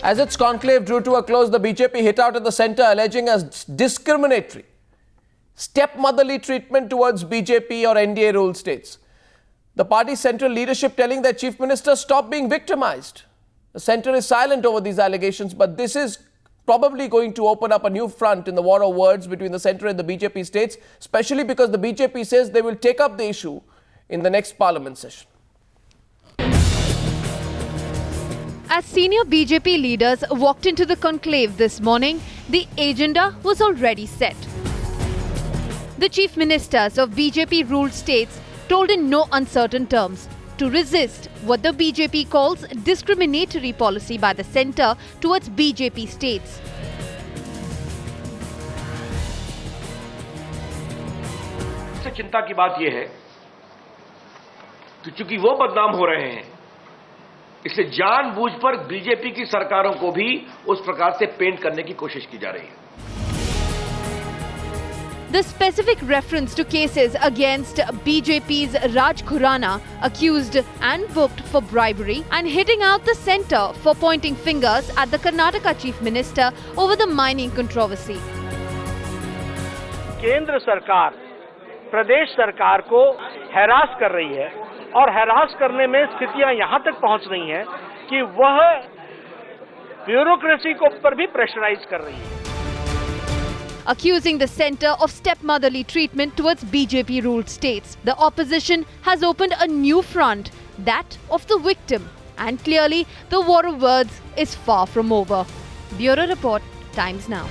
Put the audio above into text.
As its conclave drew to a close, the BJP hit out at the centre, alleging a discriminatory, stepmotherly treatment towards BJP or NDA-ruled states. The party's central leadership telling their chief minister, stop being victimized. The centre is silent over these allegations, but this is probably going to open up a new front in the war of words between the centre and the BJP states, especially because the BJP says they will take up the issue in the next parliament session. As senior BJP leaders walked into the conclave this morning, the agenda was already set. The chief ministers of BJP-ruled states told in no uncertain terms to resist what the BJP calls discriminatory policy by the centre towards BJP states. सबसे चिंता की बात यह है कि चूंकि वो बदनाम हो रहे हैं, इसलिए जानबूझ पर बीजेपी की सरकारों को भी उस प्रकार से पेंट करने की कोशिश की जा रही है. The specific reference to cases against BJP's Raj Khurana, accused and booked for bribery, and hitting out the centre for pointing fingers at the Karnataka Chief Minister over the mining controversy. केंद्र सरकार प्रदेश सरकार को harass कर रही है और harass करने में स्थितियां यहां तक पहुंच रही हैं कि वह ब्यूरोक्रेसी को पर भी प्रेशराइज कर रही है. Accusing the centre of stepmotherly treatment towards BJP-ruled states, the opposition has opened a new front, that of the victim. And clearly, the war of words is far from over. Bureau Report, Times Now.